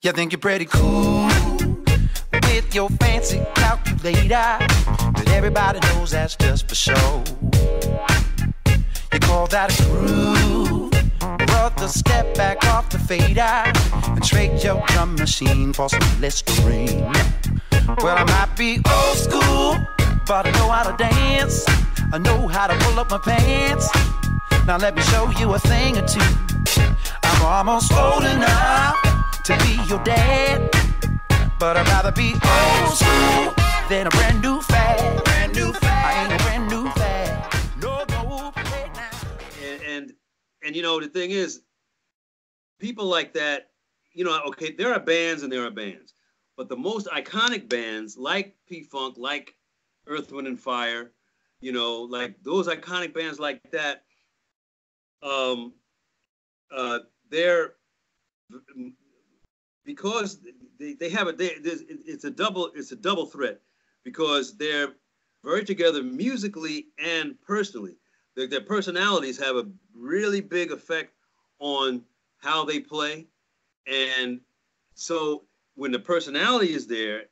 You think you're pretty cool with your fancy calculator, but everybody knows that's just for show. You call that a groove? Brother, step back off the fader and trade your drum machine for some Listerine. Well, I might be old school, but I know how to dance. I know how to pull up my pants. Now let me show you a thing or two. I'm almost old enough to be your dad, but I'd rather be old school than a brand new fad. Brand new fad. I ain't a brand new fad. No, right now. And you know, the thing is, people like that, you know, okay, there are bands and there are bands, but the most iconic bands like P-Funk, like Earth, Wind and Fire, you know, like those iconic bands like that, they're, because they have it's a double threat, because they're very together musically and personally. Their personalities have a really big effect on how they play, and so when the personality is there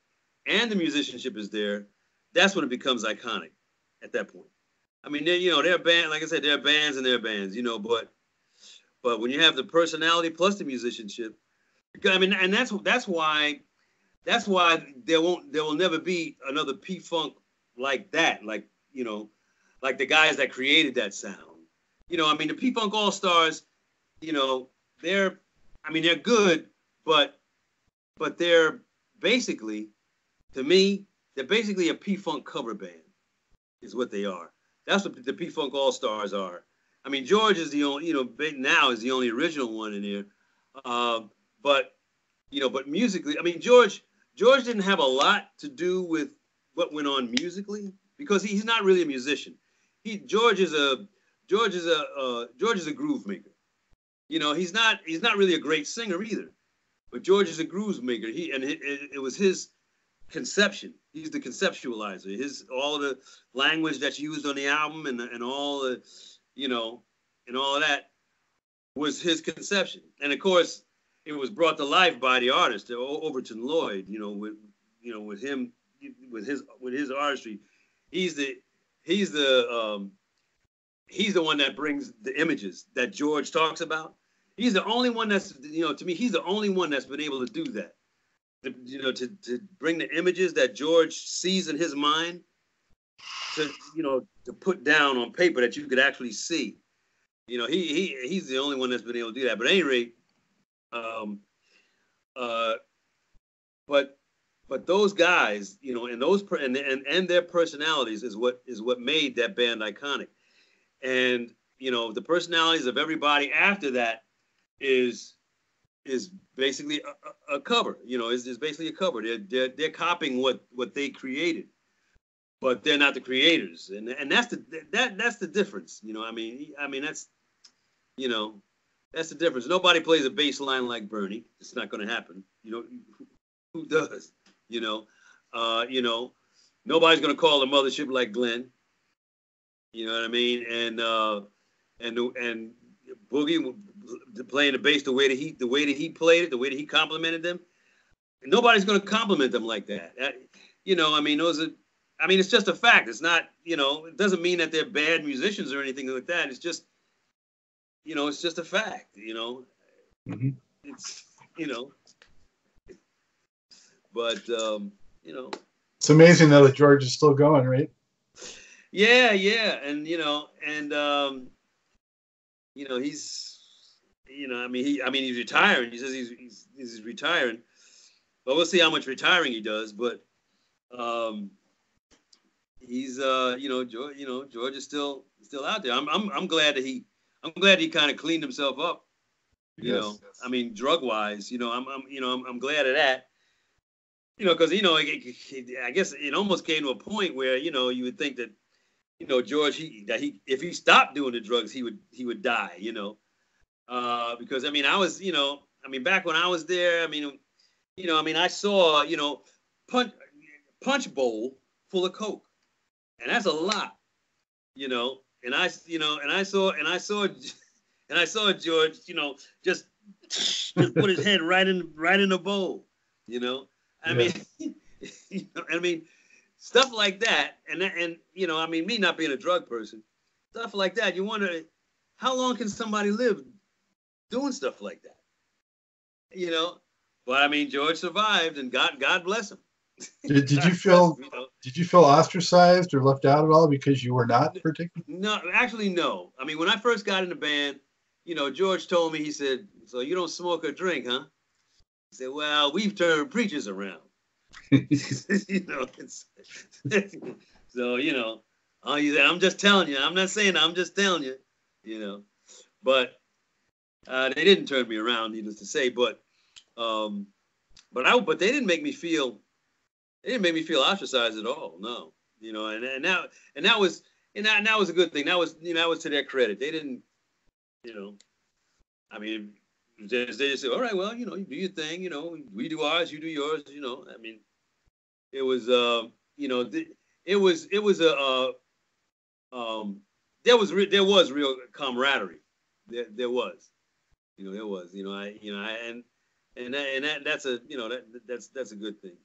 and the musicianship is there, that's when it becomes iconic. At that point, I mean, you know, they're band, like I said, they're bands and they're bands, you know, but when you have the personality plus the musicianship, I mean, and that's why there will never be another P-Funk like that, like, you know, like the guys that created that sound. You know, I mean, the P-Funk All-Stars, you know, they're good, but they're basically, to me, they're basically a P-Funk cover band, is what they are. That's what the P-Funk All-Stars are. I mean, George is the only, you know, now is the only original one in here. But musically, I mean, George didn't have a lot to do with what went on musically, because he's not really a musician. George is a groove maker. You know, he's not really a great singer either, but George is a groove maker. It was his conception. He's the conceptualizer. All the language that's used on the album and all the, you know, and all of that was his conception. And of course, it was brought to life by the artist, Overton Lloyd. You know, with his artistry, he's the one that brings the images that George talks about. He's the only one that's, you know, to me, he's the only one that's been able to do that. You know, to bring the images that George sees in his mind to, you know, to put down on paper that you could actually see. You know, he's the only one that's been able to do that. But at any rate, but those guys, you know, and their personalities is what made that band iconic. And, you know, the personalities of everybody after that is basically a cover. You know, is basically a cover. They're copying what they created, but they're not the creators. And that's the difference. You know, I mean that's, you know, that's the difference. Nobody plays a bass line like Bernie. It's not going to happen. You know, who does? You know, nobody's going to call the mothership like Glenn. You know what I mean? And Boogie playing the bass the way that he played it, the way that he complimented them. Nobody's going to compliment them like that. You know, I mean, it's just a fact. It's not, you know, it doesn't mean that they're bad musicians or anything like that. It's just, you know, it's just a fact, you know. Mm-hmm. It's, you know, but, you know. It's amazing, though, that George is still going, right? Yeah. And, you know, he's, you know, he's retiring. He says he's retiring, but we'll see how much retiring he does. But he's, George is still out there. I'm glad that he kind of cleaned himself up. You know, I mean, drug wise, you know, I'm glad of that. You know, because, you know, I guess it almost came to a point where, you know, you would think that, you know, George, if he stopped doing the drugs, he would die, you know, because, I mean, back when I was there, I saw, you know, punch bowl full of coke, and that's a lot, you know, and I saw George, you know, just just put his head right in the bowl. You know, I mean, stuff like that, and you know, I mean, me not being a drug person, stuff like that. You wonder how long can somebody live doing stuff like that? You know, but I mean, George survived, and God bless him. Did you feel ostracized or left out at all because you were not particularly? No, actually, no. I mean, when I first got in the band, you know, George told me, he said, "So you don't smoke or drink, huh?" I said, "Well, we've turned preachers around." You know, so you know, I'm just telling you. I'm not saying I'm just telling you. You know, but they didn't turn me around, needless to say. But they didn't make me feel. They didn't make me feel ostracized at all. No, you know, and that was a good thing. That was to their credit. They didn't, you know, I mean, they just said, all right, well, you know, you do your thing. You know, we do ours, you do yours. You know, I mean, it was you know, it was there was real camaraderie. There was, you know, that's a, you know, that's a good thing.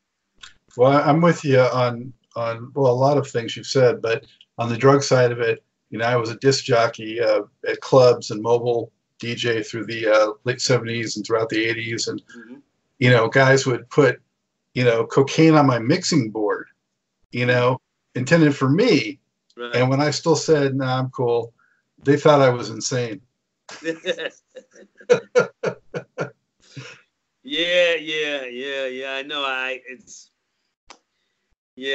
Well, I'm with you on a lot of things you've said, but on the drug side of it, you know, I was a disc jockey at clubs and mobile DJ through the late 70s and throughout the 80s, and you know, guys would put, you know, cocaine on my mixing board, you know, intended for me, right. And when I still said, "Nah, I'm cool," they thought I was insane. Yeah. I know.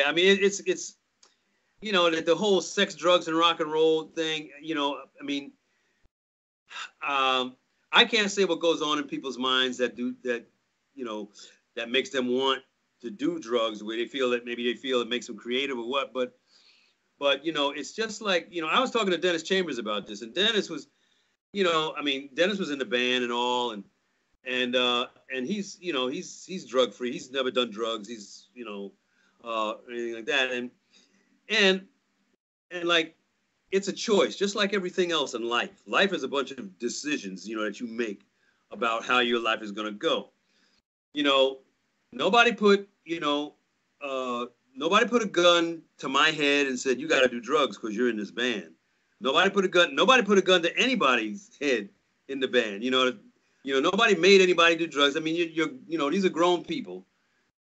I mean, it's, you know, the whole sex, drugs, and rock and roll thing. You know, I mean, I can't say what goes on in people's minds that, you know, that makes them want to do drugs, where they feel that maybe they feel it makes them creative or what. But you know, it's just like, you know, I was talking to Dennis Chambers about this, and Dennis was, you know, I mean, Dennis was in the band and all, and he's, you know, he's drug free. He's never done drugs. He's, you know, anything like that. And like, it's a choice, just like everything else in life. Life is a bunch of decisions, you know, that you make about how your life is going to go. You know, nobody put a gun to my head and said, "You got to do drugs because you're in this band." Nobody put a gun to anybody's head in the band. You know, nobody made anybody do drugs. I mean, you know, these are grown people.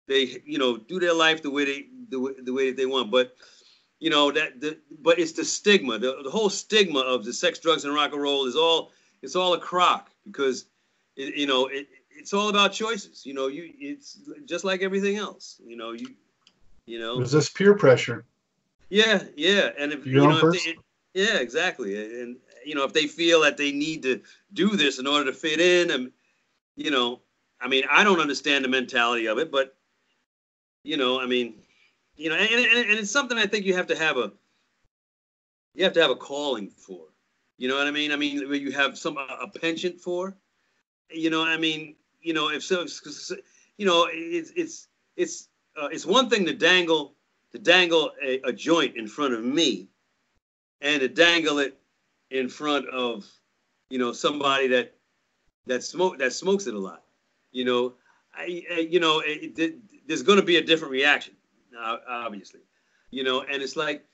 They, you know, do their life the way that they want. But, you know, but it's the stigma, the whole stigma of the sex, drugs, and rock and roll it's all a crock, because it's all about choices. You know, it's just like everything else. You know, There's this peer pressure. Yeah, and if yeah, exactly, and you know, if they feel that they need to do this in order to fit in, and you know, I mean, I don't understand the mentality of it, but you know, I mean, you know, and it's something I think you have to have a calling for. You know what I mean? I mean, where you have a penchant for. You know, I mean, you know, if so, you know, it's one thing to dangle a joint in front of me, and to dangle it in front of, you know, somebody that smokes it a lot. You know, there's going to be a different reaction, obviously. You know, and it's like,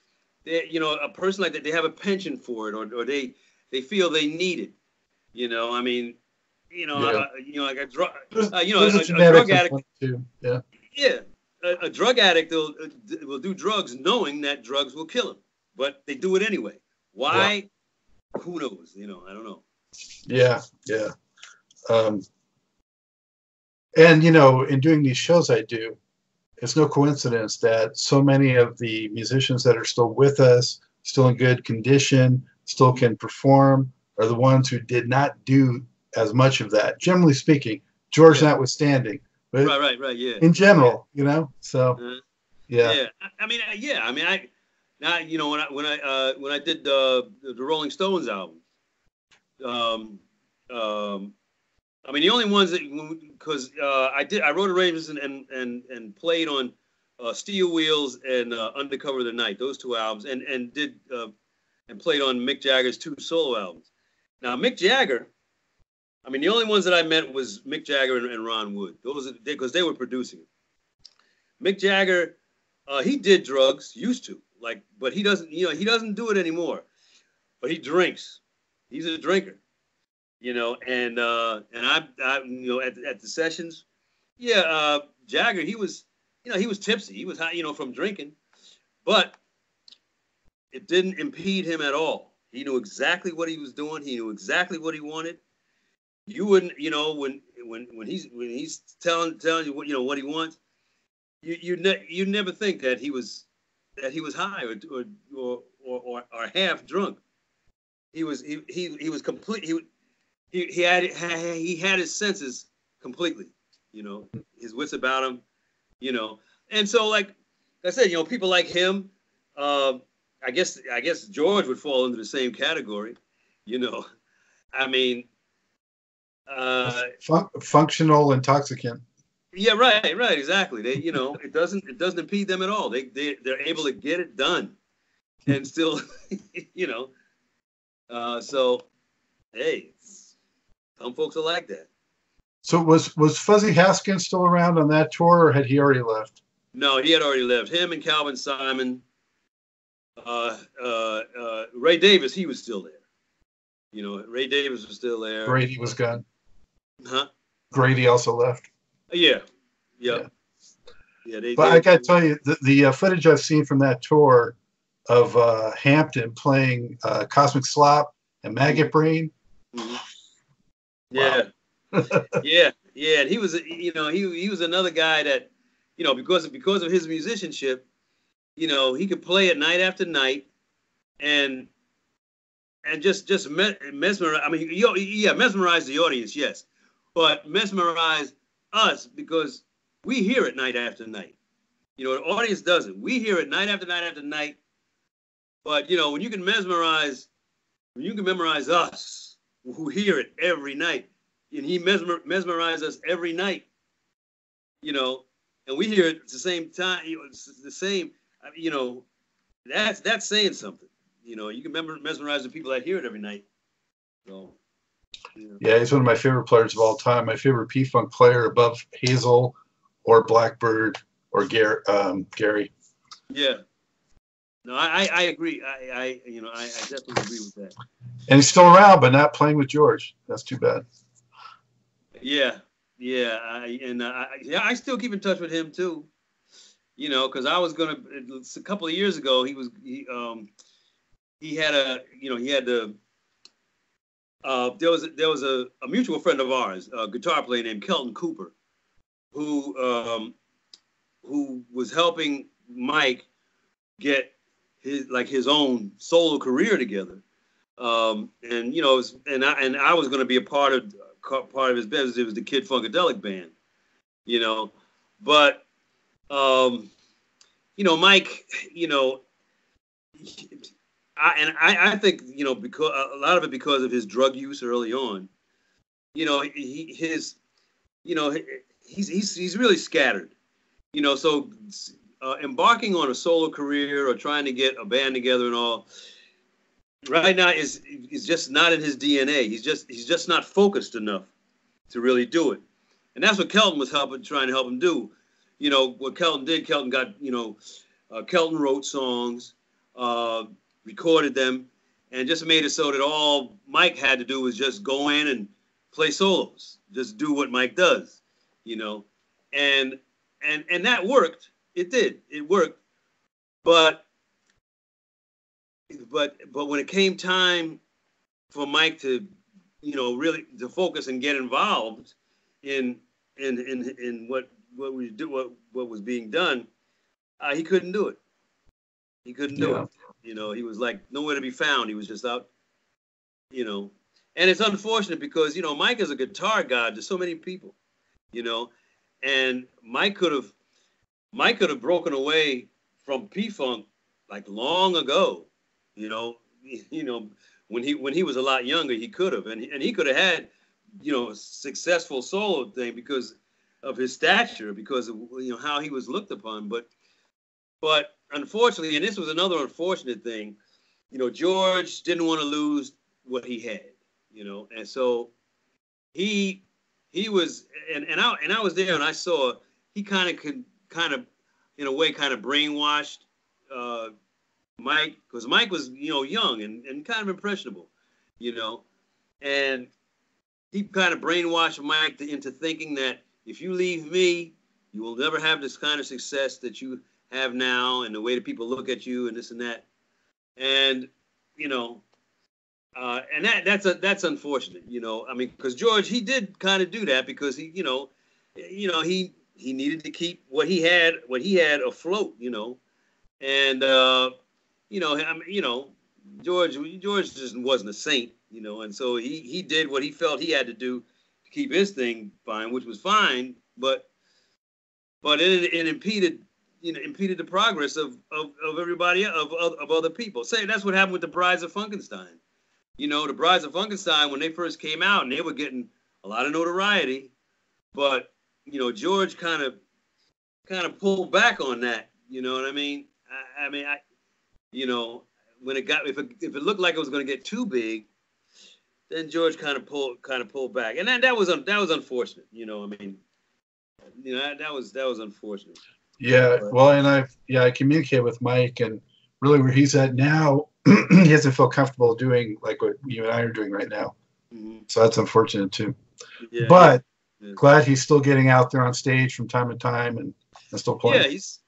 you know, a person like that, they have a penchant for it, or they feel they need it. You know, I mean, you know, like a drug, a drug addict too. Yeah. Yeah, a drug addict will do drugs knowing that drugs will kill him, but they do it anyway. Why? Yeah. Who knows? You know, I don't know. Yeah. And you know, in doing these shows I do, it's no coincidence that so many of the musicians that are still with us, still in good condition, still can perform, are the ones who did not do as much of that. Generally speaking, George notwithstanding. But right, yeah. In general, you know, so yeah. I mean, you know, when I did the Rolling Stones album, I mean, the only ones that, because I wrote arrangements and played on Steel Wheels and Undercover of the Night, those two albums, and played on Mick Jagger's 2 solo albums. Now, Mick Jagger I mean, the only ones that I met was Mick Jagger and Ron Wood. Those because they were producing it. Mick Jagger, he did drugs, used to, like, but he doesn't, he doesn't do it anymore. But he drinks. He's a drinker, and I at the sessions, yeah, Jagger, he was tipsy. He was high, from drinking, but it didn't impede him at all. He knew exactly what he was doing. He knew exactly what he wanted. You wouldn't, when he's telling you what he wants, you never think that he was high or half drunk. He was complete. He had his senses completely. His wits about him. And so like I said, people like him. I guess George would fall into the same category. I mean, functional intoxicant. Yeah, right, exactly. They, it doesn't impede them at all. They're able to get it done, and still, So, hey, some folks are like that. So was Fuzzy Haskins still around on that tour, or had he already left? No, he had already left. Him and Calvin Simon, Ray Davis, he was still there. Ray Davis was still there. Grady was gone. Huh? Grady also left. Yeah. But I got to tell you, the footage I've seen from that tour of Hampton playing Cosmic Slop and Maggot Brain. Mm-hmm. Yeah. Wow. yeah. And he was, he was another guy that, because of his musicianship, he could play it night after night, and just mesmerize. I mean, mesmerize the audience, yes, but mesmerize us because we hear it night after night. The audience doesn't. We hear it night after night after night. But when you can memorize us who hear it every night, and he mesmerized us every night, and we hear it at the same time. It's the same. That's saying something. You can mesmerize the people that hear it every night. So. Yeah, he's one of my favorite players of all time. My favorite P-Funk player above Hazel or Blackbird or Gary. Yeah. No, I agree. I definitely agree with that. And he's still around, but not playing with George. That's too bad. Yeah. I still keep in touch with him too. Because I was a couple of years ago. He had there was a mutual friend of ours, a guitar player named Kelton Cooper, who was helping Mike get his own solo career together, and I was going to be a part of his business. It was the Kid Funkadelic Band, but Mike, I think because a lot of it because of his drug use early on, he's really scattered, so embarking on a solo career or trying to get a band together and all right now is just not in his DNA. He's just not focused enough to really do it, and that's what Kelton was trying to help him do. What Kelton did, Kelton got Kelton wrote songs, recorded them, and just made it so that all Mike had to do was just go in and play solos, just do what Mike does, and that worked. It did. It worked, but when it came time for Mike to, really to focus and get involved in what we do, what was being done, he couldn't do it. He couldn't do it. He was like nowhere to be found. He was just out, and it's unfortunate because, Mike is a guitar god to so many people, and Mike could have broken away from P-Funk like long ago, when he was a lot younger, he could have, and he could have had, a successful solo thing because of his stature, because of, how he was looked upon, but unfortunately, and this was another unfortunate thing, George didn't want to lose what he had, and so he was, and I was there and I saw he kind of in a way kind of brainwashed Mike, because Mike was, young and kind of impressionable, and he kind of brainwashed Mike into thinking that if you leave me, you will never have this kind of success that you have now, and the way that people look at you and this and that, and and that's unfortunate, I mean, because George, he did kind of do that because he needed to keep what he had afloat, and George just wasn't a saint, and so he did what he felt he had to do to keep his thing fine, which was fine, but it impeded the progress of everybody, of other people. Say that's what happened with the Brides of Funkenstein. The Brides of Funkenstein, when they first came out, and they were getting a lot of notoriety, but George kind of pulled back on that. You know what I mean? When if it looked like it was going to get too big, then George kind of pulled back, and that was unfortunate. That was unfortunate. Yeah, well, and I communicate with Mike, and really where he's at now, he doesn't feel comfortable doing like what you and I are doing right now. Mm-hmm. So that's unfortunate too. Yeah, but glad he's still getting out there on stage from time to time and still playing. Yeah, he's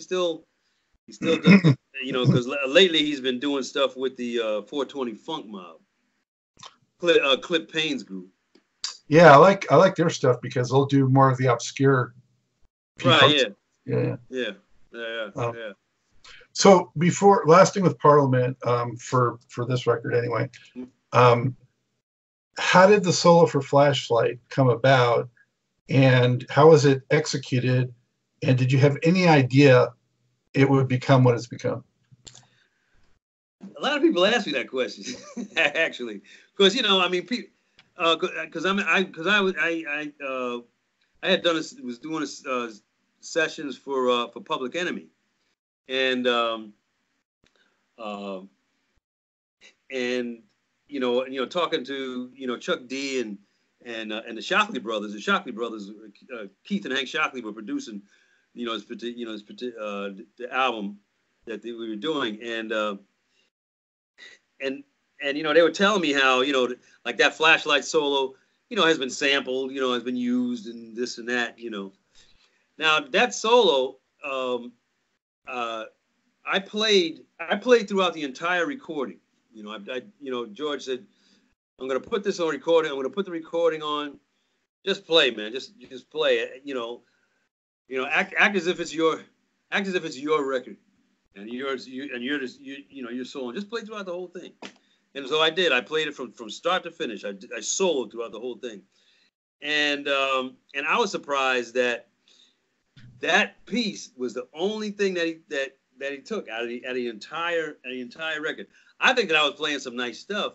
still does, because lately he's been doing stuff with the 420 Funk Mob, Clip Payne's group. Yeah, I like their stuff because they'll do more of the obscure. Right. Yeah. Yeah. So before last thing with Parliament, for this record anyway, how did the solo for Flashlight come about, and how was it executed, and did you have any idea it would become what it's become? A lot of people ask me that question, actually, because I had was doing sessions for Public Enemy, and talking to Chuck D and the Shockley brothers. The Shockley brothers, Keith and Hank Shockley, were producing the album that we were doing, and they were telling me how like that Flashlight solo has been sampled, has been used and this and that, Now that solo, I played throughout the entire recording. George said, "I'm going to put this on recording. I'm going to put the recording on. Just play, man. Just play it. Act as if it's your record, and you're soloing. Just play throughout the whole thing." And so I did. I played it from start to finish. I soloed throughout the whole thing, and I was surprised that piece was the only thing that he took out of the entire record. I think that I was playing some nice stuff,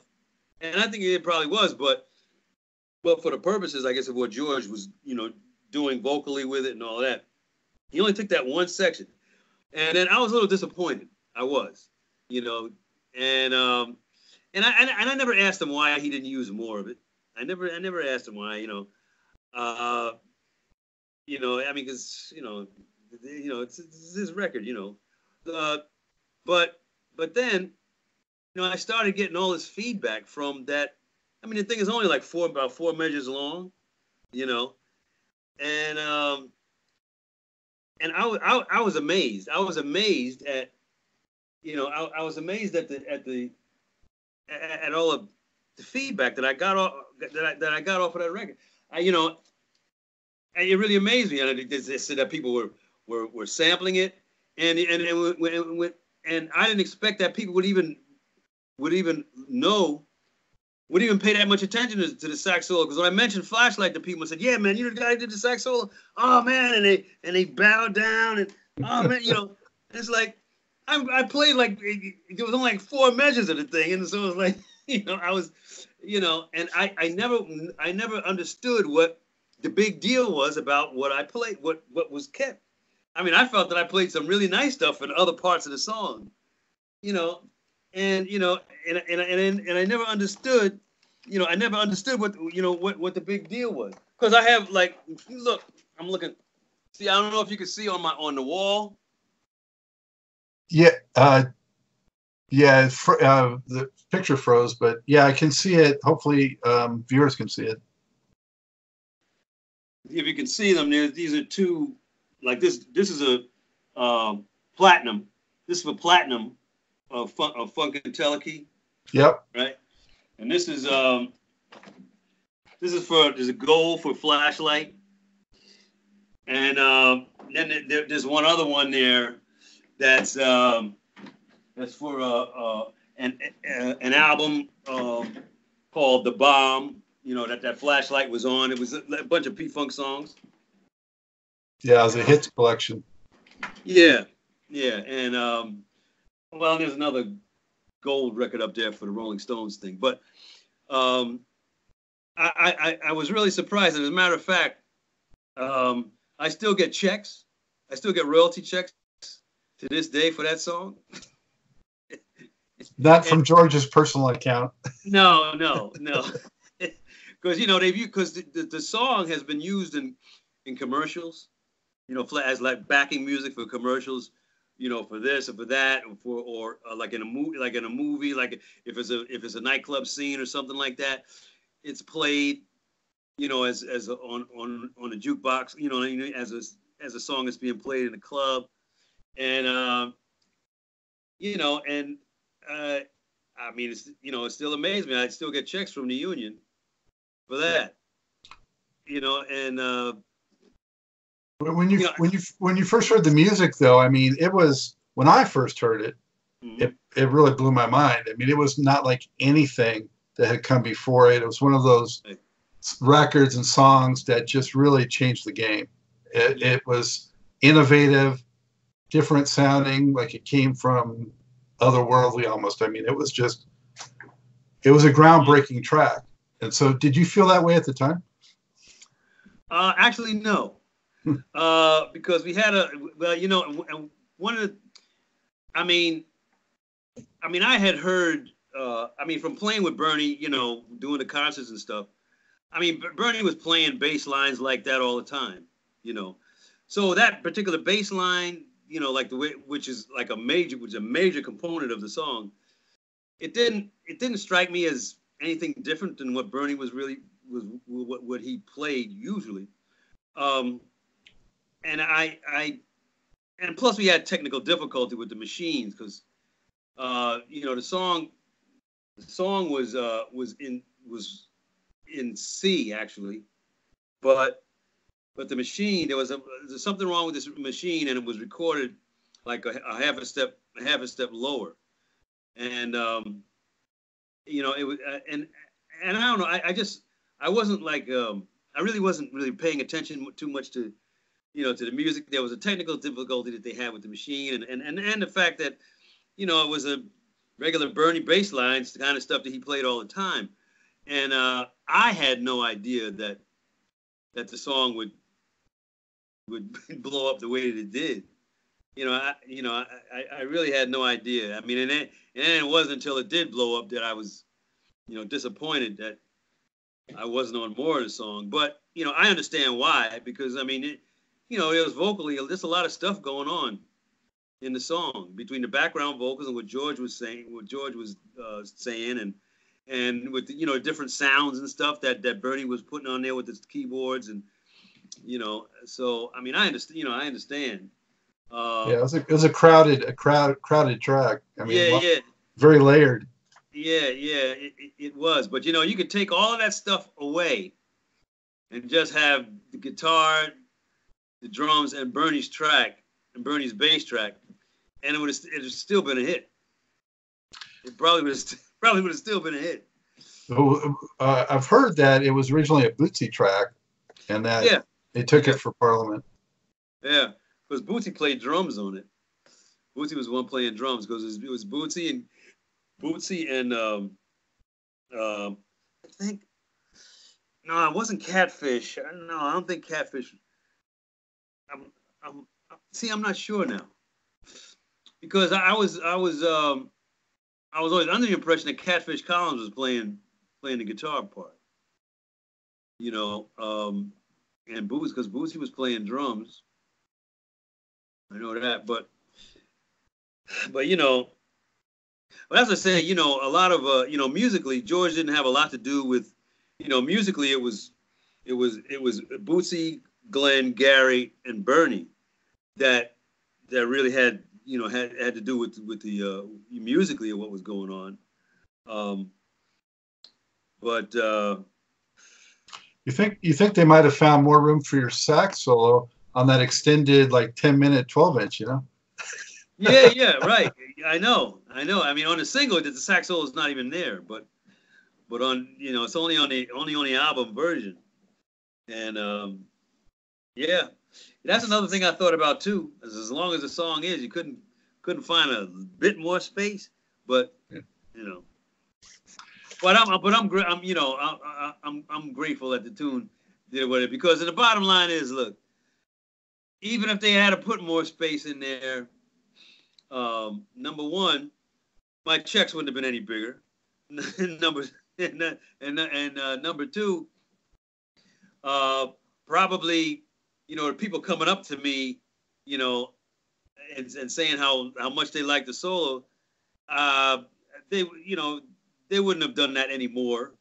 and I think it probably was, but for the purposes, I guess, of what George was doing vocally with it and all that, he only took that one section, and then I was a little disappointed. I was, and I never asked him why he didn't use more of it. I never asked him why, I mean, because it's his record, but then I started getting all this feedback from that. I mean, the thing is only like about 4 measures long, and I was amazed. I was amazed at I was amazed at all of the feedback that I got off of that record. It really amazed me. And they said that people were sampling it, and I didn't expect that people would even pay that much attention to the sax solo. Because when I mentioned Flashlight to people, I said, "Yeah, man, the guy who did the sax solo? Oh man!" And they bowed down, and oh man, it's like I played like there was only like 4 measures of the thing, and so it was like I was and I never understood what the big deal was about what I played, what was kept. I mean, I felt that I played some really nice stuff in other parts of the song, and I never understood I never understood what the big deal was. Because I have like, look, I'm looking. See, I don't know if you can see on the wall. Yeah, the picture froze, but yeah, I can see it. Hopefully, viewers can see it. If you can see them, these are two, like this. This is a platinum. This is for platinum of Funkateer. Yep. Right. And this is there's a gold for flashlight, and then there's one other one there that's for an album called The Bomb. That flashlight was on. It was a bunch of P-Funk songs. Yeah, it was a hits collection. Yeah, and well, there's another gold record up there for the Rolling Stones thing, but I was really surprised. As a matter of fact, I still get checks. I still get royalty checks to this day for that song. Not from George's personal account. No. Because the song has been used in commercials, as like backing music for commercials, for this or for that, or like in a movie, like if it's a nightclub scene or something like that, it's played, as on a jukebox, as a song that's being played in a club, and I mean, it still amazes me. I still get checks from the union for that, and when you first heard the music, though, I mean, it was when I first heard it, mm-hmm. it really blew my mind. I mean, it was not like anything that had come before it. It was one of those records and songs that just really changed the game. It was innovative, different sounding, like it came from otherworldly almost. I mean, it was a groundbreaking track. And so did you feel that way at the time? Actually, no. Because we had one of the, I mean, I had heard, from playing with Bernie, doing the concerts and stuff. I mean, Bernie was playing bass lines like that all the time, So that particular bass line, like the way, which is a major component of the song, it didn't strike me as anything different than what Bernie was what he played usually. And plus we had technical difficulty with the machines because, the song was in C actually, but the machine, there was something wrong with this machine, and it was recorded like a half a step lower, and it was, and I don't know, I wasn't like, I really wasn't really paying attention too much to, to the music. There was a technical difficulty that they had with the machine, and the fact that, it was a regular Bernie bass lines, the kind of stuff that he played all the time, and I had no idea that the song would blow up the way that it did. I really had no idea. I mean, and then it wasn't until it did blow up that I was, disappointed that I wasn't on more of the song. But, I understand why, because, I mean, it was vocally, there's a lot of stuff going on in the song between the background vocals and what George was saying, and with the, different sounds and stuff that Bernie was putting on there with his keyboards, and so I mean, I understand. Yeah, it was a crowded track. I mean, very layered. Yeah, it was. But you could take all of that stuff away and just have the guitar, the drums, and Bernie's bass track, and it would have still been a hit. It probably would have still been a hit. I've heard that it was originally a Bootsy track, and that they took it for Parliament. Yeah, because Bootsy played drums on it. Bootsy was the one playing drums because it was Bootsy and I think, no, it wasn't Catfish. No, I don't think Catfish. I'm not sure now, because I was always under the impression that Catfish Collins was playing playing the guitar part. You know, and because Bootsy was playing drums. I know that, but you know, but as I say, you know, a lot of you know, musically, George didn't have a lot to do with, you know, musically it was Bootsy, Glenn, Gary, and Bernie that really had, you know, had to do with the musically of what was going on. But you think they might have found more room for your sax solo on that extended like 10-minute 12-inch, you know? yeah, right. I know. I mean, on the single, the sax solo is not even there, but on, you know, it's only on the album version, and yeah, that's another thing I thought about too. As long as the song is, you couldn't find a bit more space, but you know. But I'm you know, I'm grateful that the tune did what it, because the bottom line is, look, even if they had to put more space in there, number one, my checks wouldn't have been any bigger. number two, probably, you know, people coming up to me, you know, and saying how much they like the solo, they, you know, they wouldn't have done that anymore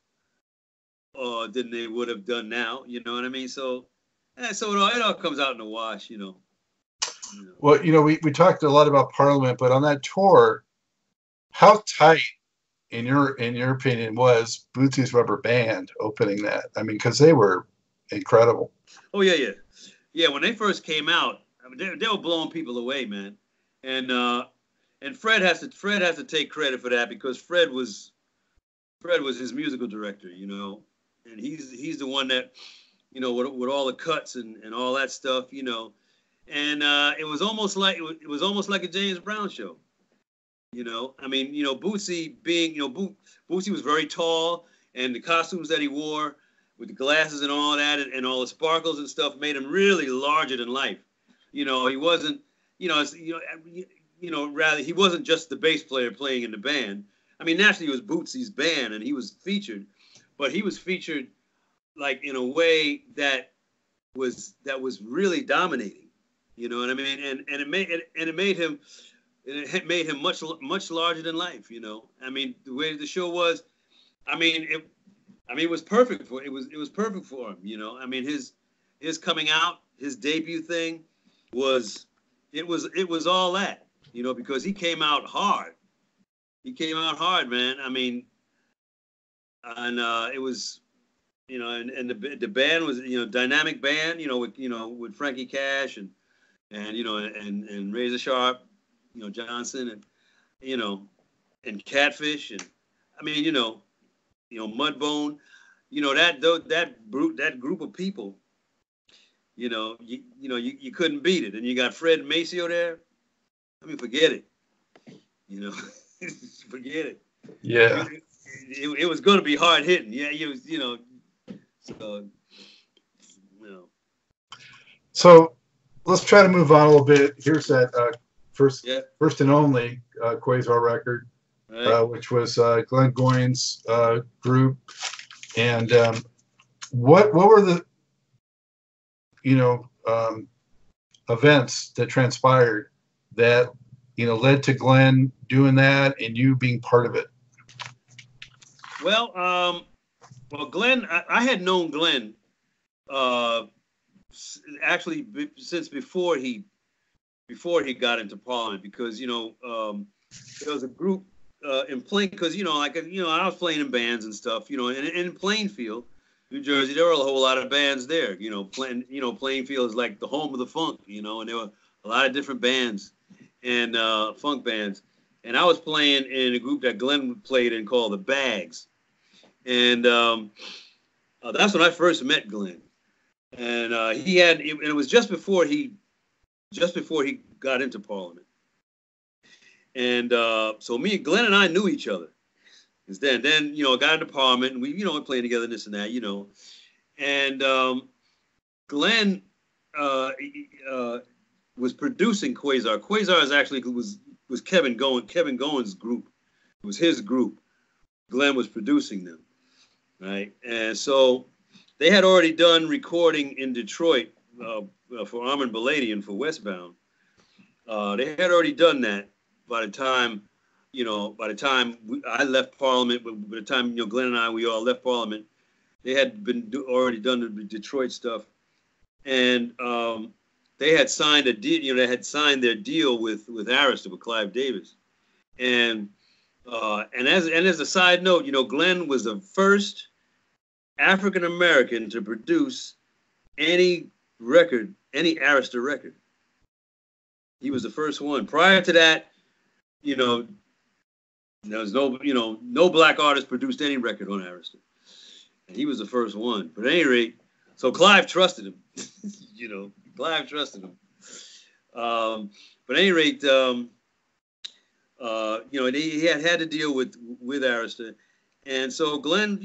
than they would have done now. You know what I mean? So it all comes out in the wash, you know. Well, you know, we talked a lot about Parliament, but on that tour, how tight, in your opinion, was Bootsy's Rubber Band opening that? I mean, because they were incredible. Oh yeah. When they first came out, I mean, they were blowing people away, man. And Fred has to take credit for that, because Fred was his musical director, you know, and he's the one that, you know, with all the cuts and all that stuff, you know, and it was almost like a James Brown show, you know. I mean, you know, Bootsy being, you know, Bootsy was very tall, and the costumes that he wore with the glasses and all that, and all the sparkles and stuff made him really larger than life. You know, he wasn't, you know, rather, he wasn't just the bass player playing in the band. I mean, naturally, it was Bootsy's band, and he was featured, but he was featured like in a way that was really dominating. You know what I mean? And it made him much larger than life. You know, I mean, the way the show was, I mean, it was perfect for, it was perfect for him. You know, I mean, his coming out, his debut thing was all that. You know, because he came out hard. He came out hard, man. I mean, and it was, you know, and the band was, you know, dynamic band, you know, with Frankie Cash and you know, and Razor Sharp, you know, Johnson, and, you know, and Catfish, and I mean, you know, Mudbone, you know, that group of people, you know, you couldn't beat it. And you got Fred Maceo there. I mean, forget it. You know, forget it. Yeah. It was going to be hard hitting. Yeah, it was, you know. So, you know. So let's try to move on a little bit. Here's that first and only Quasar record, right, which was Glenn Goyne's group. And what were the, you know, events that transpired that, you know, led to Glenn doing that and you being part of it? Well, Glenn, I had known Glenn actually since before he got into Parliament, because, you know, there was a group in Plain, because, you know, like, you know, I was playing in bands and stuff, you know, and in Plainfield, New Jersey, there were a whole lot of bands there. You know, Plainfield is like the home of the funk, you know, and there were a lot of different bands and funk bands. And I was playing in a group that Glenn played in called the Bags. And that's when I first met Glenn. And it was just before he got into Parliament. And so Glenn and I knew each other. Then, you know, got into Parliament, and we, you know, were playing together, this and that, you know. And Glenn was producing Quasar. Quasar is actually was Kevin Goins' group. It was his group. Glenn was producing them. right? And so they had already done recording in Detroit for Armin Baladian for Westbound. They had already done that by the time, I left Parliament. By the time Glenn and we all left Parliament, they had been already done the Detroit stuff, and they had signed a deal. They had signed their deal with Arista, with Clive Davis, and as a side note, Glenn was the first African American to produce any Arista record. He was the first one. Prior to that, there was no black artist produced any record on Arista. And he was the first one. But at any rate, so Clive trusted him. Clive trusted him. But at any rate, he had to deal with Arista. And so Glenn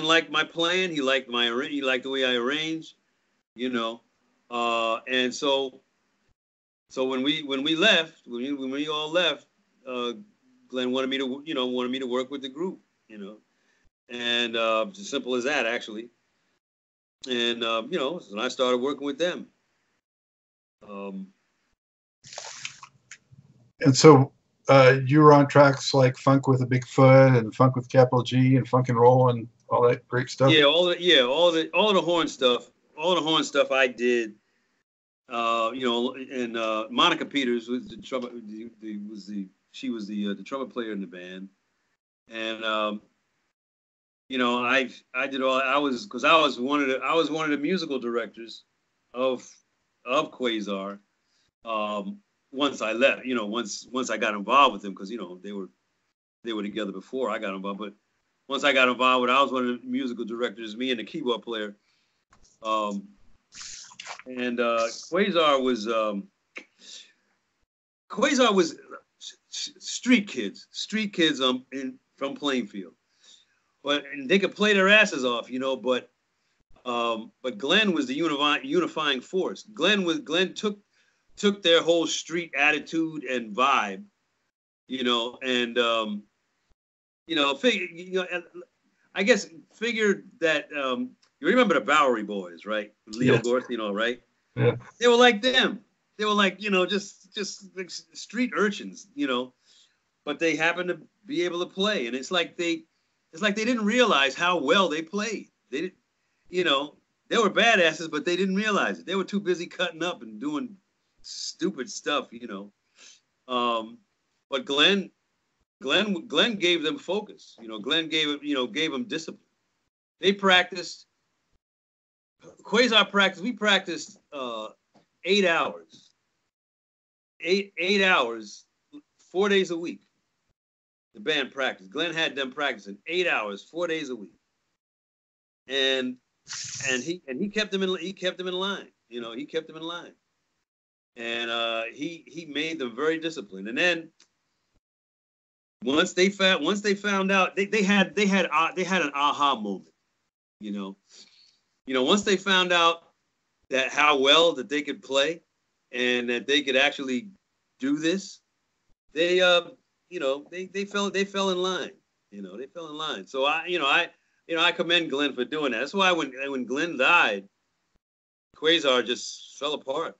liked my plan. He liked the way I arranged, and so when we all left, Glenn wanted me to work with the group, and it's as simple as that, actually. And so I started working with them. And so you were on tracks like Funk with a Big Foot and Funk with Capital G and Funk and Roll and all that great stuff. Yeah, all the horn stuff. All the horn stuff I did. And Monica Peters was the trumpet. She was the trumpet player in the band, and I did all. I was one of the musical directors of Quasar. Once I left, once I got involved with them, because they were together before I got involved. But once I got involved, I was one of the musical directors. Me and the keyboard player. And Quasar was street kids from Plainfield, and they could play their asses off, but Glenn was the unifying force. Glenn took their whole street attitude and vibe, I guess figured that you remember the Bowery Boys, right? Leo Yes. Gorth, right? Yeah. They were like them. They were like, just like street urchins, but they happened to be able to play. And it's like they didn't realize how well they played. They didn't, they were badasses, but they didn't realize it. They were too busy cutting up and doing stupid stuff, But Glenn gave them focus. Glenn gave them discipline. They practiced. Quasar practice. We practiced 8 hours. 8 hours, 4 days a week. The band practiced. Glenn had them practicing 8 hours, 4 days a week. And he kept them in line. He kept them in line. And he made them very disciplined. And then once they found out, they had an aha moment. Once they found out that how well that they could play and that they could actually do this, they fell in line. They fell in line. So I commend Glenn for doing that. That's why when Glenn died, Quasar just fell apart.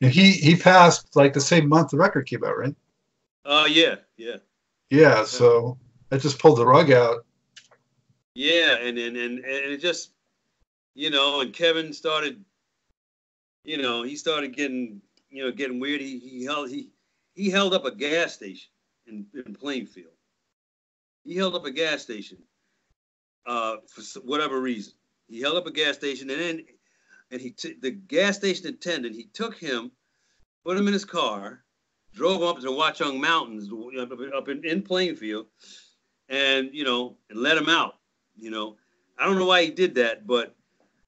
And he passed like the same month the record came out, right? Yeah. Yeah, so that just pulled the rug out. Yeah, and it just, and Kevin started, he started getting weird. He held up a gas station in Plainfield. He held up a gas station for whatever reason. He held up a gas station, and the gas station attendant, he took him, put him in his car, drove him up to the Watchung Mountains up in Plainfield, and let him out. I don't know why he did that, but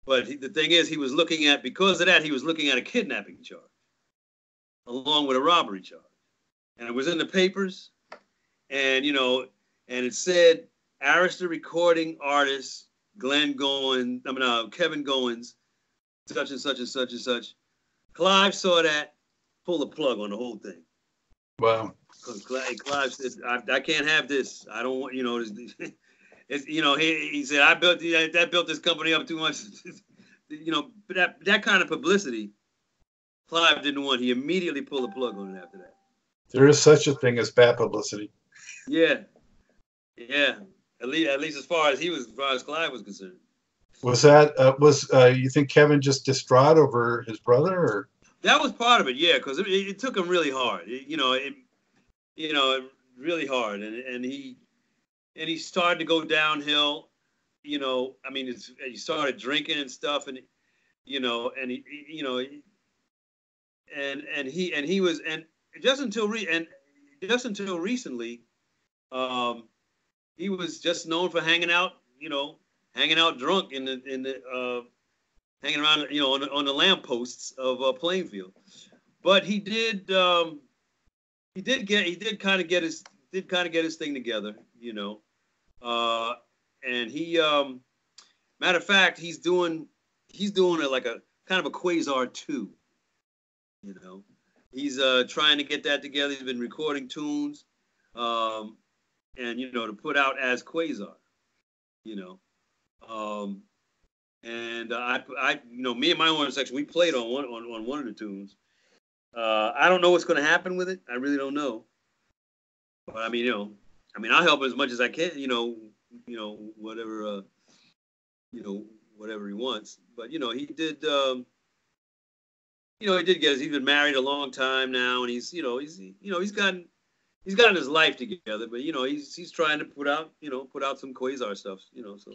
the thing is, because of that, he was looking at a kidnapping charge along with a robbery charge, and it was in the papers, and it said Arista recording artist Kevin Goins, such and such and such and such. Clive saw that, pulled the plug on the whole thing. Wow. Because Clive said, I can't have this. I don't want, it's, you know, he said, I built this company up too much. You know, but that kind of publicity, Clive didn't want. He immediately pulled the plug on it after that. There is such a thing as bad publicity. Yeah. At least as far as Clive was concerned. Was that you think Kevin just distraught over his brother, or? That was part of it, yeah, because it took him really hard. Really hard, and he started to go downhill. You know, I mean, he started drinking and stuff, and you know, and he, you know, and he was, and just until recently, he was just known for hanging out drunk hanging around, you know, on the lampposts of Plainfield. But he did kind of get his thing together, you know. And he, matter of fact, he's doing it like a kind of a Quasar 2, you know. He's trying to get that together. He's been recording tunes, and you know, to put out as Quasar, you know. And I, you know, me and my horn section, we played on one of the tunes. I don't know what's going to happen with it. I really don't know. But I mean, you know, I'll help as much as I can. You know, whatever he wants. But you know, he did. He did get us. He's been married a long time now, and he's gotten his life together. But you know, he's trying to put out some Quasar stuff. You know, so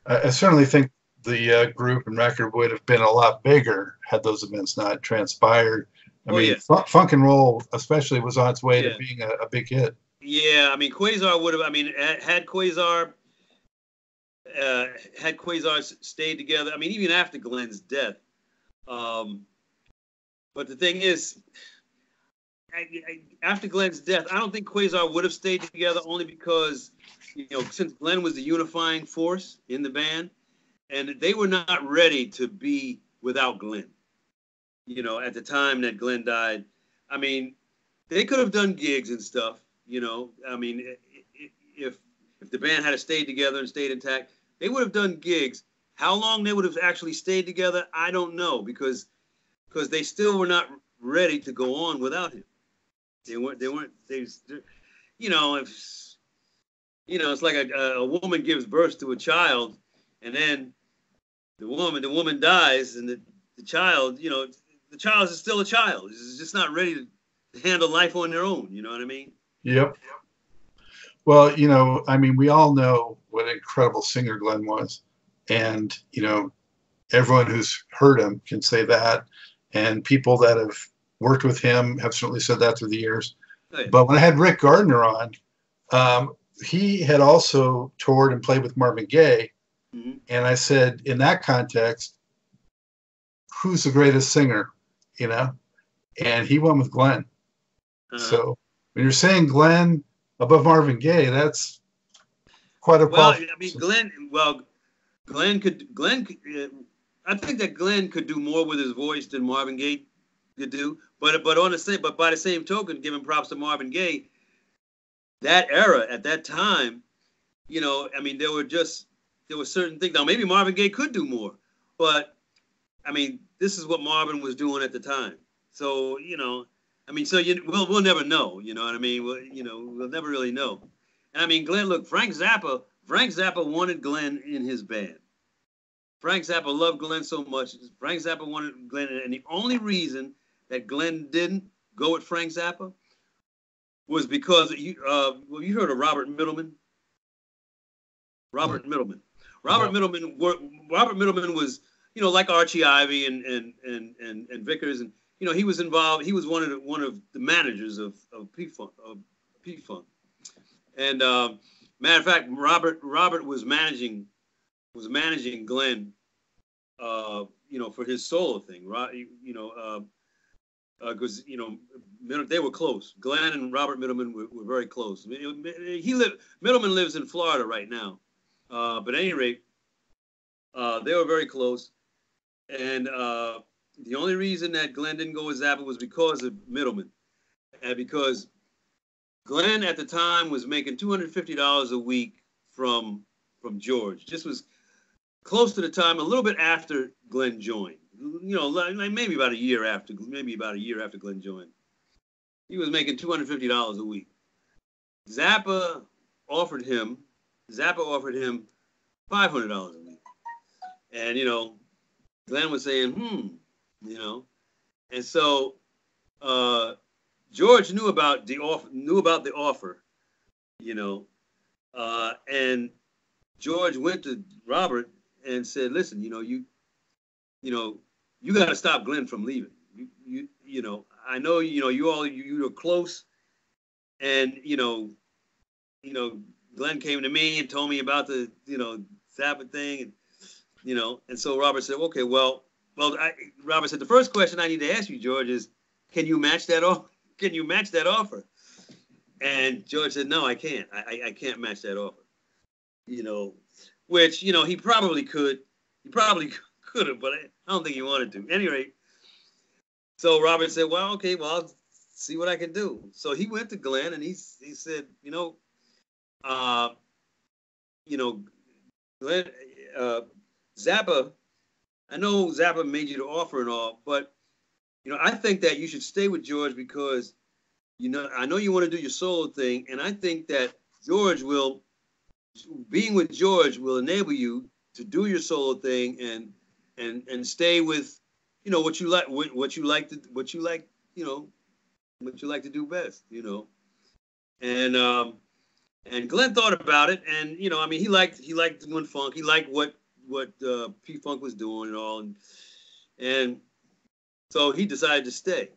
I certainly think the group and record would have been a lot bigger had those events not transpired. I mean, Funk and Roll especially was on its way to being a big hit. Yeah, I mean, Quasar would have. I mean, had Quasar stayed together. I mean, even after Glenn's death. But the thing is, after Glenn's death, I don't think Quasar would have stayed together, only because, you know, since Glenn was the unifying force in the band, and they were not ready to be without Glenn. You know, at the time that Glenn died, I mean, they could have done gigs and stuff. You know, I mean, if the band had stayed together and stayed intact, they would have done gigs. How long they would have actually stayed together, I don't know, because they still were not ready to go on without him. You know, it's like a woman gives birth to a child, and then the woman dies, and the child, you know, the child is still a child. It's just not ready to handle life on their own. You know what I mean? Yep. Well, you know, I mean, we all know what an incredible singer Glenn was, and you know, everyone who's heard him can say that, and people that have worked with him have certainly said that through the years. Oh, yeah. But when I had Rick Gardner on, he had also toured and played with Marvin Gaye. Mm-hmm. And I said, in that context, who's the greatest singer, you know? And he went with Glenn. Uh-huh. So when you're saying Glenn above Marvin Gaye, that's quite a qualification. I mean, Glenn could, I think that Glenn could do more with his voice than Marvin Gaye could do. But by the same token, giving props to Marvin Gaye, that era at that time, you know, I mean, there were certain things. Now maybe Marvin Gaye could do more, but I mean, this is what Marvin was doing at the time. So you know, I mean, so we'll never know. You know what I mean? We'll never really know. And I mean, Glenn, look, Frank Zappa wanted Glenn in his band. Frank Zappa loved Glenn so much. Frank Zappa wanted Glenn, and the only reason that Glenn didn't go with Frank Zappa was because you heard of Robert Middleman. Robert Middleman was, you know, like Archie Ivy and Vickers, and you know, he was involved. He was one of the managers of P-Funk. And matter of fact, Robert was managing Glenn, you know, for his solo thing, right? You know, because you know, they were close. Glenn and Robert Middleman were very close. Middleman lives in Florida right now, but at any rate, they were very close. And the only reason that Glenn didn't go with Zappa was because of Middleman, and because Glenn at the time was making $250 a week from from George. This was close to the time, a little bit after Glenn joined. You know, like maybe about a year after Glenn joined. He was making $250 a week. Zappa offered him $500 a week. And, you know, Glenn was saying, you know. And so George knew about the offer, you know. And George went to Robert and said, listen, you know, you got to stop Glenn from leaving. You know, I know, you know, you're close, and, you know, Glenn came to me and told me about the, you know, Zappa thing, and, you know, and so Robert said, okay, Robert said, the first question I need to ask you, George, is, can you match that offer? Can you match that offer? And George said, no, I can't. I can't match that offer. You know, which, you know, he probably could. He probably could have, but I don't think he wanted to. At any rate, so Robert said, well, okay, well, I'll see what I can do. So he went to Glenn and he said, Glenn, Zappa, I know Zappa made you the offer and all, but, you know, I think that you should stay with George because, you know, I know you want to do your solo thing, and I think that being with George will enable you to do your solo thing and stay with, you know, what you like to do best, you know. And Glenn thought about it, and, you know, I mean, he liked doing funk. He liked what P-Funk was doing and all, and so he decided to stay.